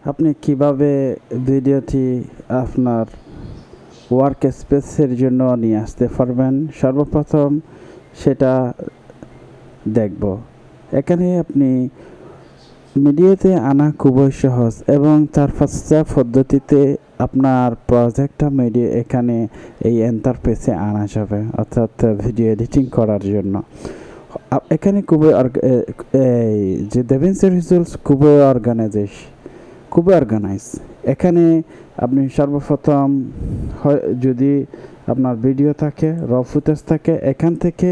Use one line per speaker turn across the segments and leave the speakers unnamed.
আপনি কিভাবে ভিডিওটি আপনার ওয়ার্ক স্পেসের জন্য নিয়ে আসতে পারবেন সর্বপ্রথম সেটা দেখব। এখানে আপনি মিডিয়াতে আনা খুবই সহজ এবং 4-5টা পদ্ধতিতে আপনার প্রজেক্টটা মিডিয়া এখানে এই ইন্টারফেসে আনা যাবে, অর্থাৎ ভিডিও এডিটিং করার জন্য। এখানে খুবই এই যে DaVinci Resolve খুবই অর্গানাইজ। এখানে আপনি সর্বপ্রথম যদি আপনার ভিডিও থাকে, র ফুটেজ থাকে, এখান থেকে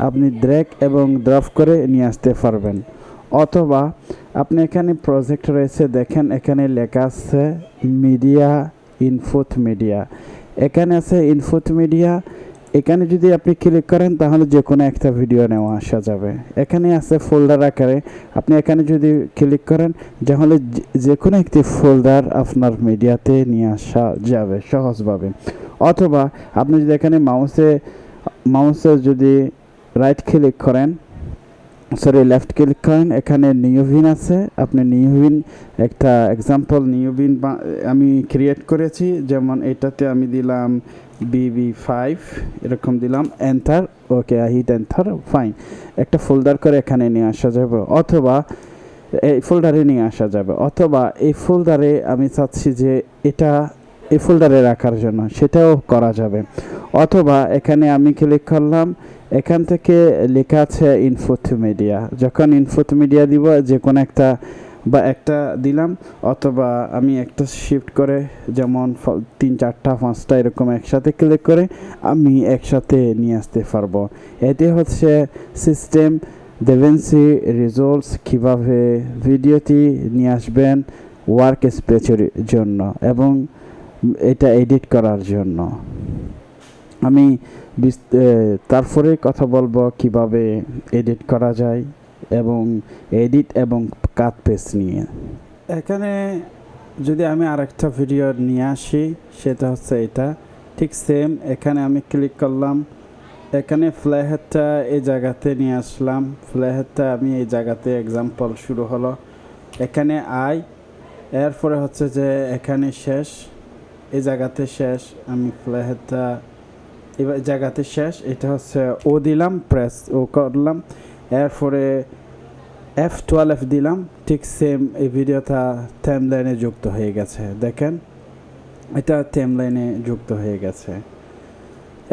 আপনি ড্র্যাগ এবং ড্রপ করে নিয়ে আসতে পারবেন। অথবা আপনি এখানে প্রজেক্ট রয়েছে, দেখেন এখানে লেখা আছে মিডিয়া, ইনপুট মিডিয়া। এখানে আছে ইনপুট মিডিয়া। এখানে যদি আপনি ক্লিক করেন তাহলে যে কোনো একটা ভিডিও নেওয়া আসা যাবে। এখানে আছে ফোল্ডার আকারে, আপনি এখানে যদি ক্লিক করেন তাহলে যে কোনো একটি ফোল্ডার আপনার মিডিয়াতে নিয়ে আসা যাবে সহজভাবে। অথবা আপনি যদি এখানে মাউসে যদি রাইট ক্লিক করেন, লেফট ক্লিক করেন, এখানে নিউভিন আছে, আপনি নিউভিন একটা এক্সাম্পল নিউভিন আমি ক্রিয়েট করেছি, যেমন এটাতে আমি দিলাম BB5 এরকম দিলাম, এন্টার, ওকে হিট এন্টার, ফাইন। একটা ফোল্ডার করে এখানে নিয়ে আসা যাবে, অথবা এই ফোল্ডারে নিয়ে আসা যাবে, অথবা এই ফোল্ডারে আমি চাচ্ছি যে এটা এই ফোল্ডারে রাখার জন্য, সেটাও করা যাবে। অথবা এখানে আমি ক্লিক করলাম, এখান থেকে লেখা আছে ইনপুট মিডিয়া। যখন ইনপুট মিডিয়া দিব যে কোনো একটা একটা দিলাম, অথবা আমি একটা শিফট করে যেমন 3-4-5টা এরকম একসাথে ক্লিক করে আমি একসাথে নিয়ে আসতে পারবো। এটি হচ্ছে সিস্টেম DaVinci Resolve কীভাবে ভিডিওটি নিয়ে আসবেন ওয়ার্ক স্পেসের জন্য এবং এটা এডিট করার জন্য। আমি তারপরে কথা বলবো কিভাবে এডিট করা যায় এবং এডিট এবং কাট পেস্ট নিয়ে। এখানে যদি আমি আরেকটা ভিডিও নিয়ে আসি, সেটা হচ্ছে এটা ঠিক সেম। এখানে আমি ক্লিক করলাম, এখানে ফ্ল্যাহেডটা এই জায়গাতে নিয়ে আসলাম, ফ্ল্যাহেডটা আমি এই জায়গাতে এক্সাম্পল শুরু হলো, এখানে এরপরে হচ্ছে যে এখানে শেষ, এই জায়গাতে শেষ, আমি ফ্ল্যাহেডটা এবার জায়গাতে শেষ, এটা হচ্ছে ও দিলাম, প্রেস ও করলাম, এরপরে F12 দিলাম, ঠিক সেম এই ভিডিওটা টাইমলাইনে যুক্ত হয়ে গেছে। দেখেন এটা টাইমলাইনে যুক্ত হয়ে গেছে।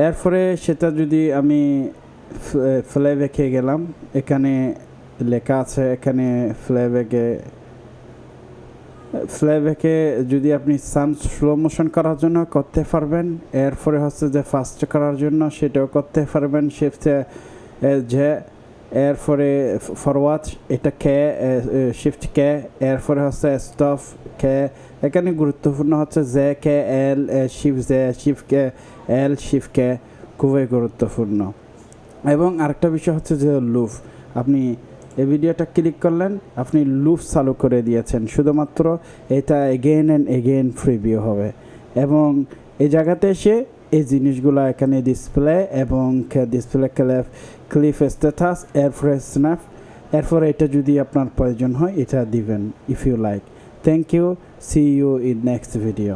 এরপরে সেটা যদি আমি প্লেব্যাকে গেলাম, এখানে লেখা আছে, এখানে প্লেব্যাকে যদি আপনি চান স্লো মোশন করার জন্য করতে পারবেন, এরপরে হচ্ছে যে ফাস্ট করার জন্য সেটাও করতে পারবেন, শিফটে যে, এরপরে ফরওয়ার্ড এটা কে, শিফট কে, এরপরে হচ্ছে স্টপ কে। এখানে গুরুত্বপূর্ণ হচ্ছে জে কে এল, শিফট জে, শিফট কে এল, শিফট কে, খুবই গুরুত্বপূর্ণ। এবং আরেকটা বিষয় হচ্ছে যে লুপ, আপনি এই ভিডিওটা ক্লিক করলেন, আপনি লুপ চালু করে দিয়েছেন, শুধুমাত্র এটা এগেইন অ্যান্ড এগেইন প্রিভিউ হবে। এবং এই জায়গাতে এসে এই জিনিসগুলো এখানে ডিসপ্লে এবং ডিসপ্লে ক্লিপ স্ট্যাটাস, এরপরে স্ন্যাপ, এরপরে এটা যদি আপনার প্রয়োজন হয় এটা দিবেন if you like. Thank you, see you in next video.